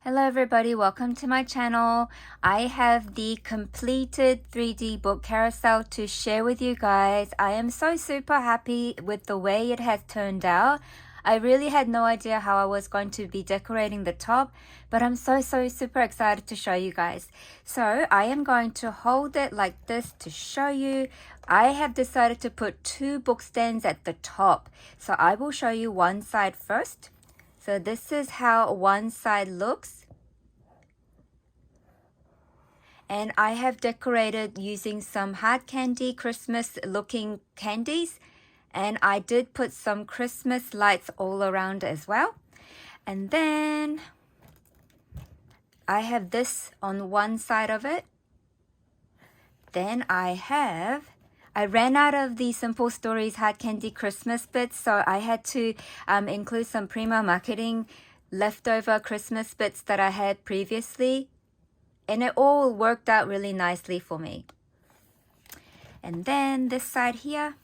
Hello everybody, welcome to my channel. I have the completed 3D book carousel to share with you guys. I am so super happy with the way it has turned out. I really had no idea how I was going to be decorating the top, but I'm so super excited to show you guys. So I am going to hold it like this to show you. I have decided to put 2 book stands at the top. So I will show you one side first. So this is how one side looks. And I have decorated using some hard candy Christmas looking candies. And I did put some Christmas lights all around as well. And then I have this on one side of it. Then I ran out of the Simple Stories Hard Candy Christmas bits, so I had to include some Prima Marketing leftover Christmas bits that I had previously. And it all worked out really nicely for me. And then this side here.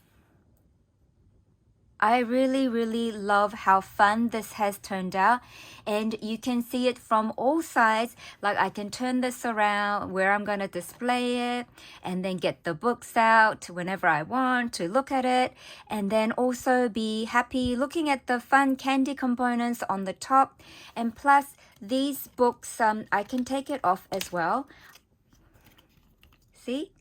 I really love how fun this has turned out, and you can see it from all sides. Like I can turn this around where I'm going to display it and then get the books out whenever I want to look at it, and then also be happy looking at the fun candy components on the top. And plus these books, I can take it off as well. See?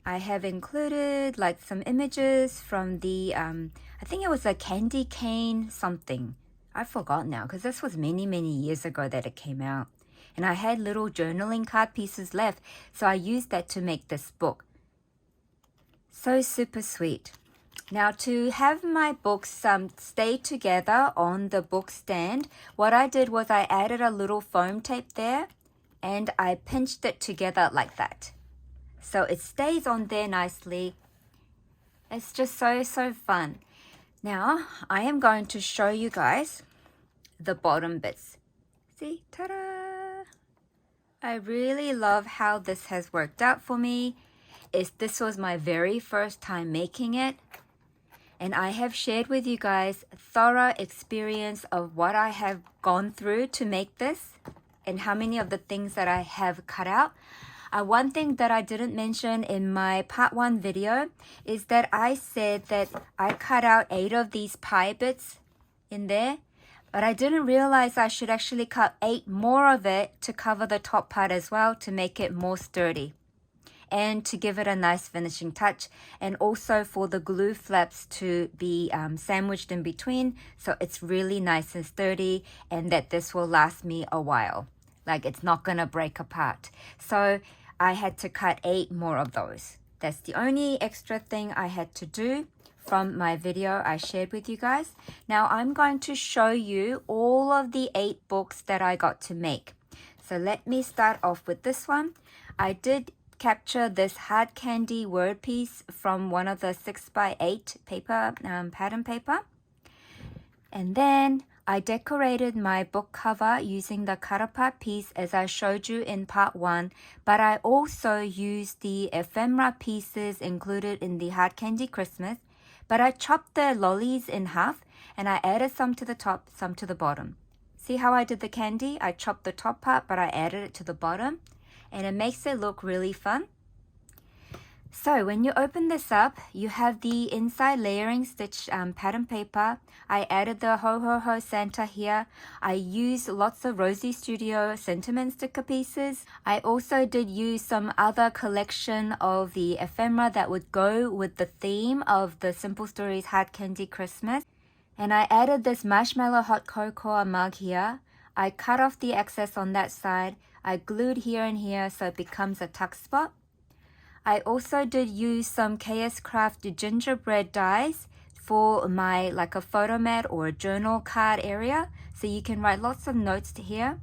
I have included like some images from the, I think it was a candy cane something. I forgot now because this was many years ago that it came out. And I had little journaling card pieces left, so I used that to make this book. So super sweet. Now to have my books stay together on the book stand, what I did was I added a little foam tape there and I pinched it together like that. So it stays on there nicely. It's just so fun. Now I am going to show you guys the bottom bits. See, ta-da! I really love how this has worked out for me. This was my very first time making it. And I have shared with you guys a thorough experience of what I have gone through to make this and how many of the things that I have cut out. One thing that I didn't mention in my part 1 video is that I said that I cut out 8 of these pie bits in there, but I didn't realize I should actually cut 8 more of it to cover the top part as well to make it more sturdy and to give it a nice finishing touch, and also for the glue flaps to be sandwiched in between so it's really nice and sturdy and that this will last me a while. Like it's not gonna break apart. So I had to cut 8 more of those. That's the only extra thing I had to do from my video I shared with you guys. Now I'm going to show you all of the 8 books that I got to make. So let me start off with this one. I did capture this hard candy word piece from one of the 6x8 paper, pattern paper. And then I decorated my book cover using the cut apart piece as I showed you in part 1, but I also used the ephemera pieces included in the Hard Candy Christmas, but I chopped the lollies in half and I added some to the top, some to the bottom. See how I did the candy? I chopped the top part, but I added it to the bottom, and it makes it look really fun. So when you open this up, you have the inside layering stitch pattern paper. I added the Ho Ho Ho Santa here. I used lots of Rosie Studio sentiment sticker pieces. I also did use some other collection of the ephemera that would go with the theme of the Simple Stories Hard Candy Christmas. And I added this marshmallow hot cocoa mug here. I cut off the excess on that side. I glued here and here so it becomes a tuck spot. I also did use some Kscraft gingerbread dies for my like a photo mat or a journal card area, so you can write lots of notes to here.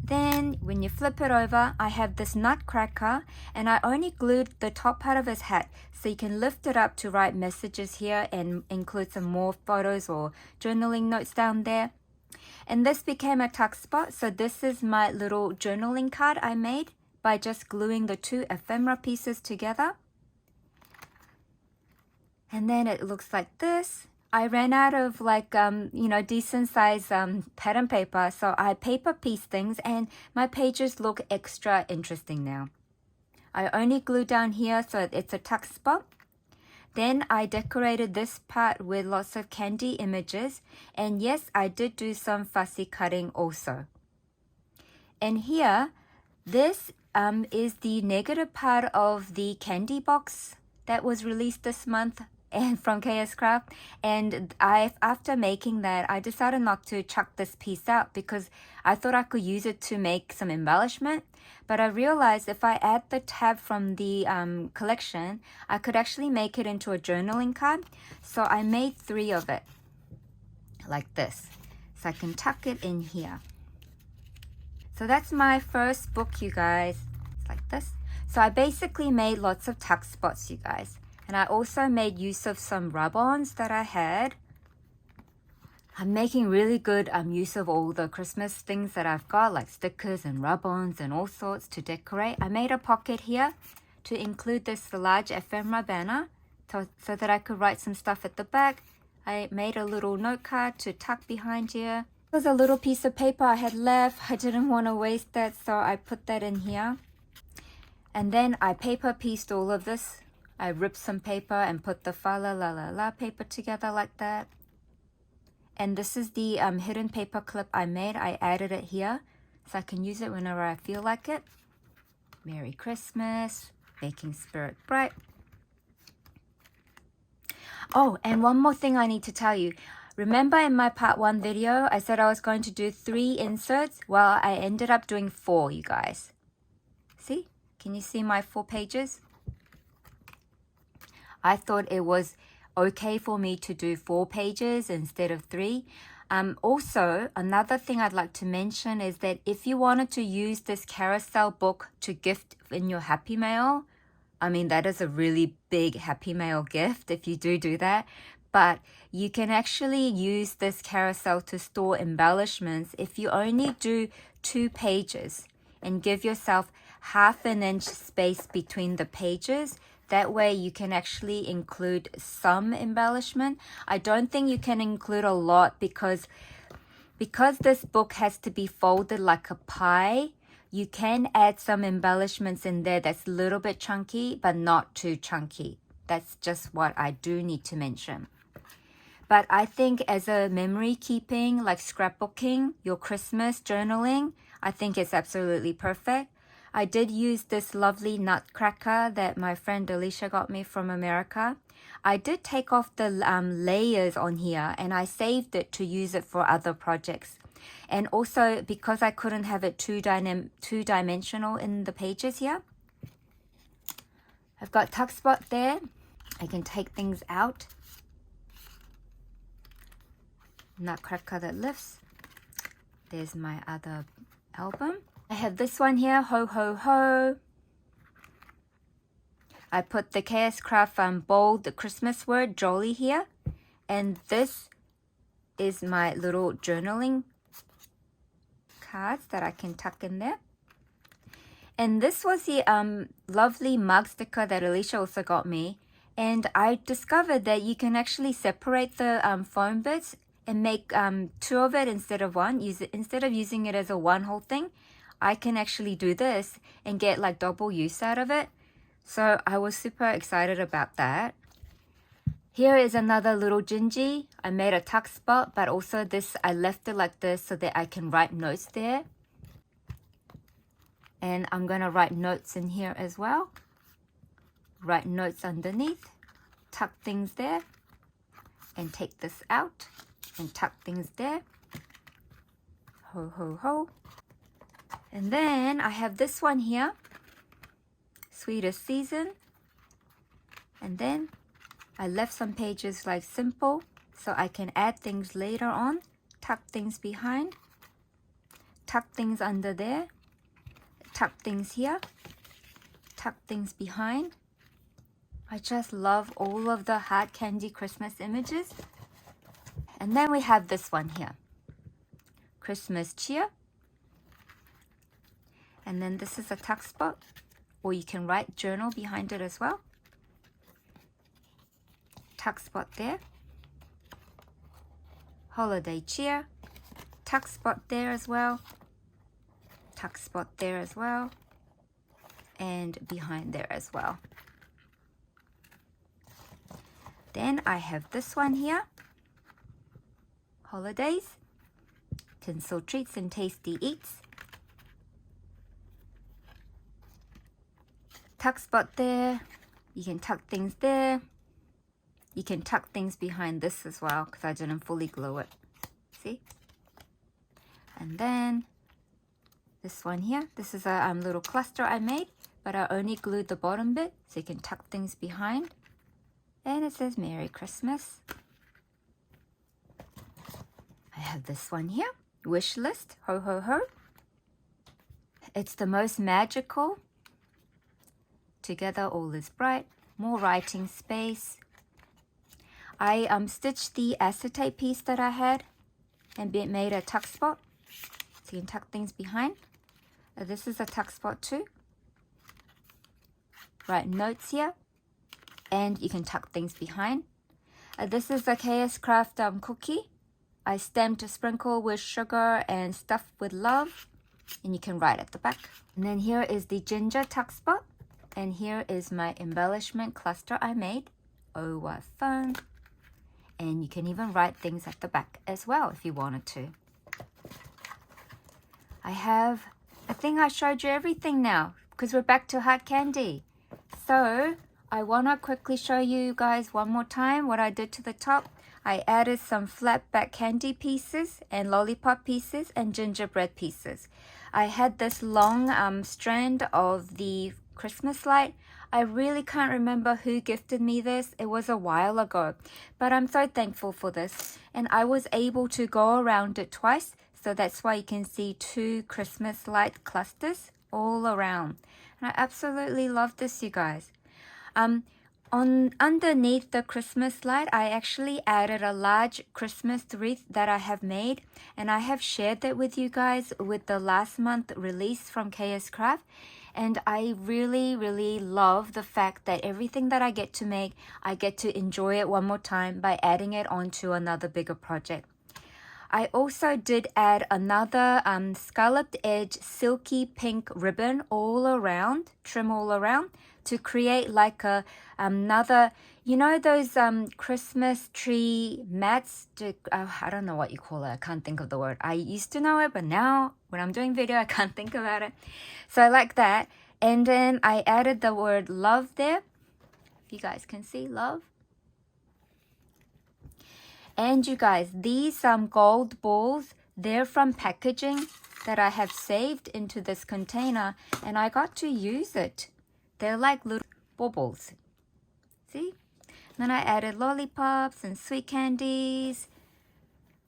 Then when you flip it over, I have this nutcracker, and I only glued the top part of his hat, so you can lift it up to write messages here and include some more photos or journaling notes down there. And this became a tuck spot, so this is my little journaling card I made by just gluing the 2 ephemera pieces together. And then it looks like this. I ran out of like, decent size pattern paper. So I paper pieced things and my pages look extra interesting now. I only glued down here so it's a tuck spot. Then I decorated this part with lots of candy images. And yes, I did do some fussy cutting also. And here, this is the negative part of the candy box that was released this month and from Kscraft. And after making that, I decided not to chuck this piece out because I thought I could use it to make some embellishment. But I realized if I add the tab from the collection, I could actually make it into a journaling card. So I made 3 of it like this. So I can tuck it in here. So that's my first book, you guys. It's like this. So I basically made lots of tuck spots, you guys. And I also made use of some rub-ons that I had. I'm making really good use of all the Christmas things that I've got, like stickers and rub-ons and all sorts to decorate. I made a pocket here to include this large ephemera banner so that I could write some stuff at the back. I made a little note card to tuck behind here. There was a little piece of paper I had left. I didn't want to waste that, so I put that in here. And then I paper pieced all of this. I ripped some paper and put the fa la la la la paper together like that. And this is the hidden paper clip I made. I added it here so I can use it whenever I feel like it. Merry Christmas, making spirit bright. Oh, and one more thing I need to tell you. Remember in my part 1 video, I said I was going to do 3 inserts? Well, I ended up doing 4, you guys. See? Can you see my 4 pages? I thought it was okay for me to do 4 pages instead of 3. Also, another thing I'd like to mention is that if you wanted to use this carousel book to gift in your Happy Mail, I mean, that is a really big Happy Mail gift if you do that. But you can actually use this carousel to store embellishments if you only do 2 pages and give yourself ½ inch space between the pages. That way you can actually include some embellishment. I don't think you can include a lot because this book has to be folded like a pie. You can add some embellishments in there that's a little bit chunky, but not too chunky. That's just what I do need to mention. But I think as a memory keeping, like scrapbooking, your Christmas journaling, I think it's absolutely perfect. I did use this lovely nutcracker that my friend Alicia got me from America. I did take off the layers on here and I saved it to use it for other projects. And also because I couldn't have it two-dimensional in the pages here, I've got tuck spot there. I can take things out. Nutcracker that lifts. There's my other album. I have this one here, Ho Ho Ho. I put the Kscraft bold Christmas word, jolly here. And this is my little journaling cards that I can tuck in there. And this was the lovely mug sticker that Alicia also got me. And I discovered that you can actually separate the foam bits and make 2 of it instead of 1. Instead of using it as a one whole thing, I can actually do this and get like double use out of it. So I was super excited about that. Here is another little gingy. I made a tuck spot, but also this, I left it like this so that I can write notes there. And I'm gonna write notes in here as well. Write notes underneath, tuck things there, and take this out and tuck things there. Ho, ho, ho. And then I have this one here, Sweetest Season. And then I left some pages like simple so I can add things later on, tuck things behind, tuck things under there, tuck things here, tuck things behind. I just love all of the hard candy Christmas images. And then we have this one here, Christmas Cheer. And then this is a tuck spot, or you can write journal behind it as well. Tuck spot there. holiday cheer, tuck spot there as well, tuck spot there as well, and behind there as well. Then I have this one here, holidays, tinsel treats and tasty eats. Tuck spot there, you can tuck things there. You can tuck things behind this as well because I didn't fully glue it. See? And then this one here, this is a little cluster I made, but I only glued the bottom bit so you can tuck things behind. And it says Merry Christmas. I have this one here, wish list, ho ho ho. It's the most magical. Together all is bright, more writing space. I stitched the acetate piece that I had and made a tuck spot so you can tuck things behind. This is a tuck spot too. Write notes here and you can tuck things behind. This is a Kscraft cookie. I stamped a sprinkle with sugar and stuffed with love, and you can write at the back. And then here is the ginger tuck spot, and here is my embellishment cluster I made. Oh, what fun! And you can even write things at the back as well if you wanted to. I think I showed you everything now because we're back to hard candy. So I want to quickly show you guys one more time what I did to the top. I added some flat back candy pieces and lollipop pieces and gingerbread pieces. I had this long strand of the Christmas light. I really can't remember who gifted me this. It was a while ago, but I'm so thankful for this. And I was able to go around it twice, so that's why you can see 2 Christmas light clusters all around. And I absolutely love this, you guys. Underneath the Christmas light, I actually added a large Christmas wreath that I have made, and I have shared that with you guys with the last month release from Kscraft. And I really, really love the fact that everything that I get to make, I get to enjoy it one more time by adding it onto another bigger project. I also did add another scalloped edge silky pink ribbon all around, trim all around, to create like another, you know those Christmas tree mats? I don't know what you call it. I can't think of the word. I used to know it, but now when I'm doing video, I can't think about it. So I like that. And then I added the word love there. If you guys can see love. And you guys, these gold balls, they're from packaging that I have saved into this container, and I got to use it. They're like little baubles. See? Then I added lollipops and sweet candies.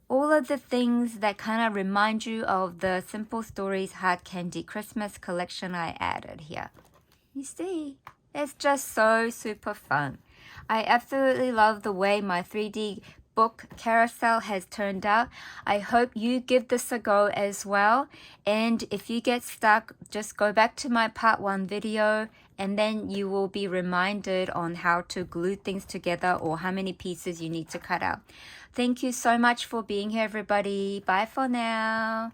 All of the things that kind of remind you of the Simple Stories Hard Candy Christmas collection I added here. You see? It's just so super fun. I absolutely love the way my 3D book carousel has turned out. I hope you give this a go as well. And if you get stuck, just go back to my part 1 video and then you will be reminded on how to glue things together or how many pieces you need to cut out. Thank you so much for being here, everybody. Bye for now.